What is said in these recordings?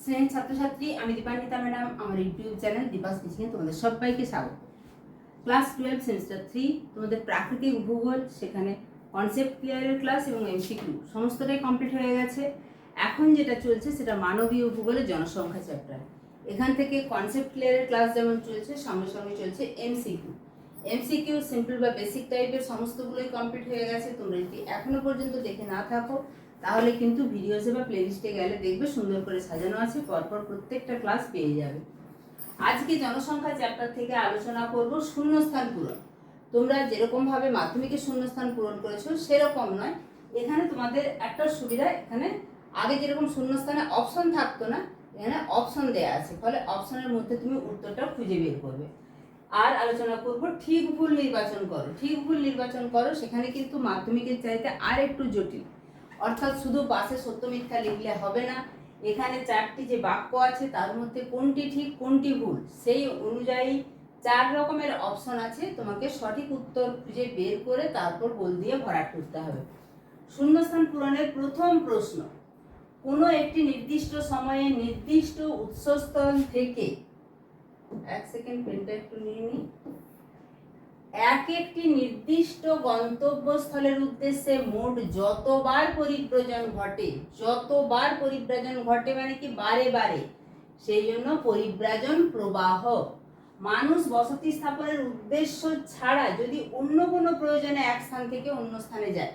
স্নেহের ছাত্রছাত্রী, আমি দীপান্বিতা ম্যাডাম। আমার ইউটিউব চ্যানেল দীপাস টিচিং তোমাদের সবাইকে স্বাগত। ক্লাস 12 সেমিস্টার 3 তোমাদের প্রাকৃতিক ভূগোল, সেখানে কনসেপ্ট ক্লিয়ারের ক্লাস এবং এমসিকিউ সমস্তটাই কমপ্লিট হয়ে গেছে। এখন যেটা চলছে সেটা মানবীয় ভূগোলের জনসংখ্যা চ্যাপ্টার। এখান থেকে কনসেপ্ট ক্লিয়ারের ক্লাস যেমন চলছে, সঙ্গে সঙ্গে চলছে এমসিকিউ। এমসিকিউ সিম্পল বা বেসিক টাইপের সমস্তগুলোই কমপ্লিট হয়ে গেছে। তোমরা যদি এখনো পর্যন্ত দেখে না থাকো তাহলে কিন্তু ভিডিওসে বা প্লেলিস্টে গেলে দেখবে সুন্দর করে সাজানো আছে, পরপর প্রত্যেকটা ক্লাস পেয়ে যাবে। আজকে জনসংখ্যা চ্যাপ্টার থেকে আলোচনা করব শূন্যস্থান পূরণ। তোমরা যেরকম ভাবে মাধ্যমিকে শূন্যস্থান পূরণ করেছো সেরকম নয়, এখানে তোমাদের একটা সুবিধা, এখানে আগে যেরকম শূন্যস্থানে অপশন থাকতো না, এখানে অপশন দেয়া আছে, ফলে অপশনের মধ্যে তুমি উত্তরটা খুঁজে বের করবে। আর আলোচনা করব ঠিক ভুল নির্বাচন করো। ঠিক ভুল নির্বাচন করো সেখানে কিন্তু মাধ্যমিকের চাইতে আর একটু জটিল, অর্থাৎ শুধু পাশে সত্য মিথ্যা লিখলে হবে না, এখানে চারটি যে বাক্য আছে তার মধ্যে কোনটি ঠিক কোনটি ভুল সেই অনুযায়ী 4 রকমের অপশন আছে, তোমাকে সঠিক উত্তর খুঁজে বের করে তারপর বল দিয়ে ভরাট করতে হবে। শূন্যস্থান পূরণের প্রথম প্রশ্ন, কোনো একটি নির্দিষ্ট সময়ে নির্দিষ্ট উৎসস্থল থেকে, এক সেকেন্ড পেনটা একটু নিয়ে নিই, একটি নির্দিষ্ট গন্তব্যস্থলের উদ্দেশ্যে মোট যতবার পরিব্রজন ঘটে, যতবার পরিব্রজন ঘটে মানে কি বারে বারে, সেই জন্য পরিব্রজন প্রবাহ। মানুষ বসতি স্থাপনের উদ্দেশ্য ছাড়া যদি অন্য কোনো প্রয়োজনে এক স্থান থেকে অন্য স্থানে যায়,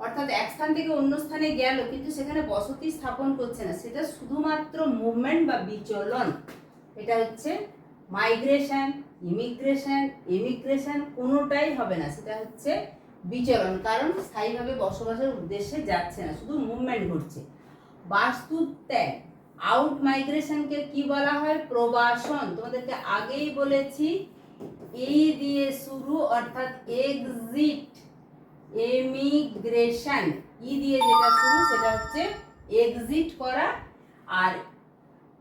অর্থাৎ এক স্থান থেকে অন্য স্থানে গেল কিন্তু সেখানে বসতি স্থাপন করছে না, সেটা শুধুমাত্র মুভমেন্ট বা বিচলন, এটা হচ্ছে মাইগ্রেশন, ইমিগ্রেশন, এমিগ্রেশন কোনোটাই হবে না, সেটা হচ্ছে বিচরণ, কারণ স্থায়ীভাবে বসবাসের উদ্দেশ্যে যাচ্ছে না, শুধু মুভমেন্ট ঘটছে। বাস্তু ত্যাগ, আউট মাইগ্রেশনকে কি বলা হয়? প্রবাসন। তোমাদেরকে আগেই বলেছি এই দিয়ে শুরু, অর্থাৎ এক্সিট, এমিগ্রেশন, ই দিয়ে যেটা শুরু সেটা হচ্ছে এক্সিট করা, আর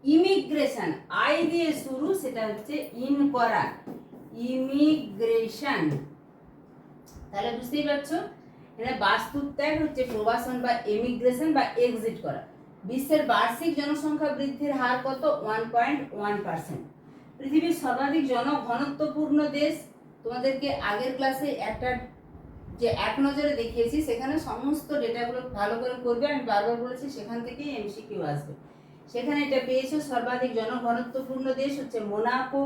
ইমিগ্রেশন আই দিয়ে শুরু সেটা হচ্ছে ইন করা, ইমিগ্রেশন। তাহলে বুঝতেই পারছো, এখানে বাস্তুত্যাগ হচ্ছে প্রবাসন বা এমিগ্রেশন বা এক্সিট করা। বিশ্বের বার্ষিক জনসংখ্যা বৃদ্ধির হার কত? 1.1%। পৃথিবীর সর্বাধিক জনঘনত্বপূর্ণ দেশ, তোমাদেরকে আগের ক্লাসে একটা যে এক নজরে দেখিয়েছি সেখানে সমস্ত ডেটাগুলো ভালো করে করবে, আমি বারবার বলেছি সেখান থেকেই এমসিকিউ আসবে। সেখানে এটা পেয়েছো, সর্বাধিক জনঘনত্বপূর্ণ দেশ হচ্ছে মোনাকো।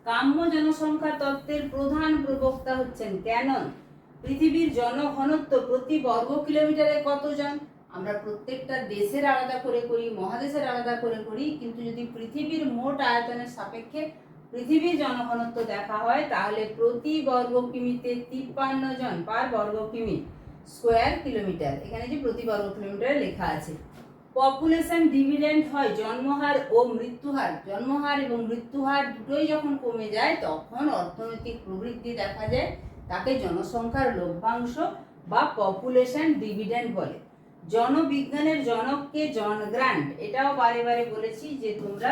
কাম্য জনসংখ্যা তত্ত্বের প্রধান প্রবক্তা হচ্ছেন ক্যানন। পৃথিবীর জনঘনত্ব প্রতি বর্গ কিলোমিটারে কতজন? আমরা প্রত্যেকটা দেশের আলাদা করে করি, মহাদেশের আলাদা করে করি, কিন্তু যদি পৃথিবীর মোট আয়তনের সাপেক্ষে পৃথিবীর জনঘনত্ব দেখা হয় তাহলে প্রতি বর্গ কিমিতে 53 জন পার বর্গ কিমি স্কোয়ার কিলোমিটার। এখানে যে প্রতি বর্গ কিলোমিটারে লেখা আছে। পপুলেশন ডিভিডেন্ড হয় জন্মহার ও মৃত্যুহার। জন্মহার এবং মৃত্যুহার দুটোই যখন কমে যায় তখন অর্থনৈতিক প্রবৃদ্ধি দেখা যায়, তাকে জনসংখ্যার লভ্যাংশ বা পপুলেশন ডিভিডেন্ড বলে। জনবিজ্ঞানের জনককে? John Grant. এটাও বারে বারে বলেছি যে তোমরা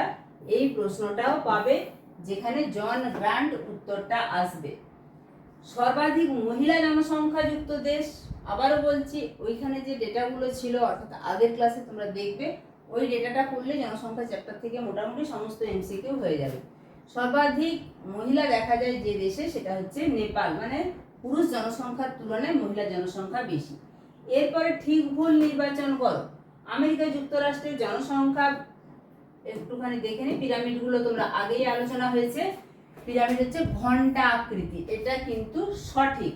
এই প্রশ্নটাও পাবে যেখানে জন গ্রান্ট উত্তরটা আসবে। সর্বাধিক মহিলা জনসংখ্যা যুক্ত দেশ, আবারও বলছি ওইখানে যে ডেটাগুলো ছিল অর্থাৎ আগের ক্লাসে তোমরা দেখবে, ওই ডেটাটা করলে জনসংখ্যা চ্যাপ্টার থেকে মোটামুটি সমস্ত এমসিকিউ হয়ে যাবে। সর্বাধিক মহিলা দেখা যায় যে দেশে সেটা হচ্ছে নেপাল, মানে পুরুষ জনসংখ্যার তুলনায় মহিলা জনসংখ্যা বেশি। এরপরে ঠিক ভুল নির্বাচন করো। আমেরিকা যুক্তরাষ্ট্রের জনসংখ্যা একটুখানি দেখে নি, পিরামিডগুলো তোমরা আগেই আলোচনা হয়েছে, পিরামিড হচ্ছে ঘন্টা আকৃতি, এটা কিন্তু সঠিক।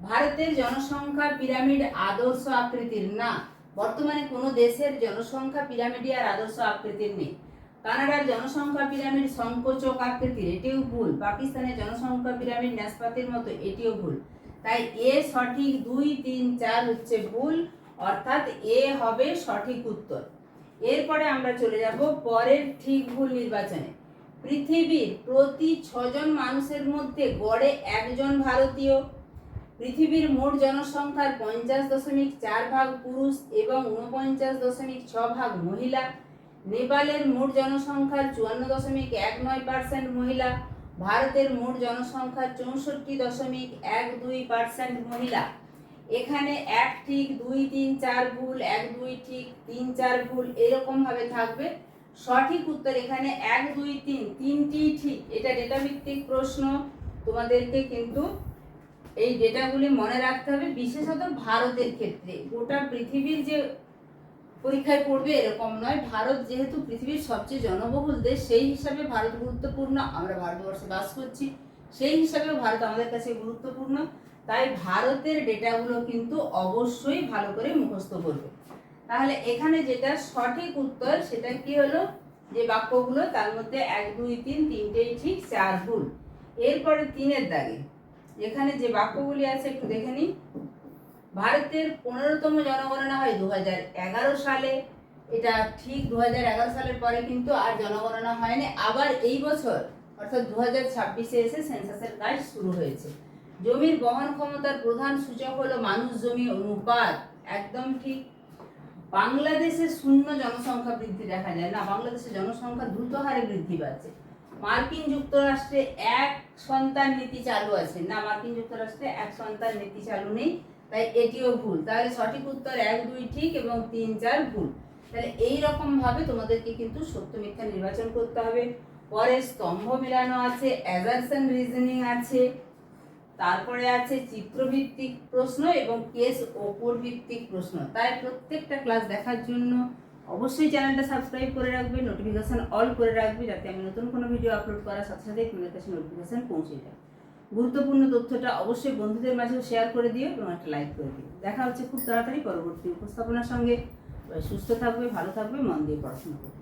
ভারতের জনসংখ্যা পিরামিড আদর্শ আকৃতির না, বর্তমানে কোনো দেশের জনসংখ্যা পিরামিড আর আদর্শ আকৃতির নেই। কানাডার জনসংখ্যা পিরামিড সংকোচক আকৃতির, এটিও ভুল। পাকিস্তানের জনসংখ্যা পিরামিড ন্যাসপাতির মতো, এটিও ভুল। তাই এ সঠিক, 2, 3, 4 হচ্ছে ভুল, অর্থাৎ এ হবে সঠিক উত্তর। এরপরে আমরা চলে যাব পরের ঠিক ভুল নির্বাচনে। পৃথিবীর প্রতি 6 জন মানুষের মধ্যে গড়ে 1 জন ভারতীয়। পৃথিবীর মোট জনসংখ্যার 50.4 ভাগ পুরুষ এবং 49.6 ভাগ মহিলা। নেপালের মোট জনসংখ্যার 54.19% মহিলা। ভারতের মোট জনসংখ্যার 64.12% মহিলা। এখানে 1 ঠিক, 2, 3, 4 ভুল, 1, 2 ঠিক, 3, 4 ভুল, এরকম ভাবে থাকবে। সঠিক উত্তর এখানে 1 2 3 তিনটি ঠিক। এটা ডেটা ভিত্তিক প্রশ্ন, তোমাদেরকে কিন্তু এই ডেটাগুলি মনে রাখতে হবে, বিশেষত ভারতের ক্ষেত্রে। গোটা পৃথিবীর যে পরীক্ষায় পড়বে এরকম নয়, ভারত যেহেতু পৃথিবীর সবচেয়ে জনবহুল দেশ, সেই হিসাবে ভারত গুরুত্বপূর্ণ, আমরা ভারতবর্ষে বাস করছি, সেই হিসাবেও ভারত আমাদের কাছে গুরুত্বপূর্ণ। তাই ভারতের ডেটাগুলো কিন্তু অবশ্যই ভালো করে মুখস্থ করবে। তাহলে এখানে যেটা সঠিক উত্তর সেটা কি হলো, যে বাক্যগুলো তার মধ্যে 1 2 3 তিনটেই ঠিক, 4 ভুল। এরপরে 3-এর দাগে এখানে যে বাক্যগুলি আছে একটু দেখে নিই। ভারতের 15তম জনগণনা হয় 2011 সালে, এটা ঠিক। 2011 সালের পরে কিন্তু আর জনগণনা হয়নি, আবার এই বছর অর্থাৎ 2026-এ এসে সেন্সাসের কাজ শুরু হয়েছে। জমির বহন ক্ষমতার প্রধান সূচক হলো মানুষ জমি অনুপাত, একদম ঠিক। বাংলাদেশে শূন্য জনসংখ্যা বৃদ্ধি দেখা যায় না, বাংলাদেশের জনসংখ্যা দ্রুত হারে বৃদ্ধি পাচ্ছে। মার্কিন যুক্তরাষ্ট্রে এক সন্তান নীতি চালু আছে না, মার্কিন যুক্তরাষ্ট্রে এক সন্তান নীতি চালু নেই, তাই এটিও ভুল। তাহলে সঠিক উত্তর 1 2 ঠিক এবং 3 4 ভুল। তাহলে এই রকম ভাবে তোমাদেরকে কিন্তু সত্য মিথ্যা নির্বাচন করতে হবে। পরে স্তম্ভ মেলানো আছে, অ্যাজারশন রিজনিং আছে, তারপরে আছে চিত্রভিত্তিক প্রশ্ন এবং কেস ওপর ভিত্তিক প্রশ্ন। তাই প্রত্যেকটা ক্লাস দেখার জন্য অবশ্যই চ্যানেলটা সাবস্ক্রাইব করে রাখবে, নোটিফিকেশন অল করে রাখবে, যাতে আমি নতুন কোনো ভিডিও আপলোড করার সাথে সাথে তোমাদের কাছে নোটিফিকেশন পৌঁছে যায়। গুরুত্বপূর্ণ তথ্যটা অবশ্যই বন্ধুদের মাঝেও শেয়ার করে দিও এবং একটা লাইক করে দিও। দেখা হচ্ছে খুব তাড়াতাড়ি পরবর্তী উপস্থাপনার সঙ্গে। সুস্থ থাকবে, ভালো থাকবে, মন দিয়ে পড়াশোনা করবে।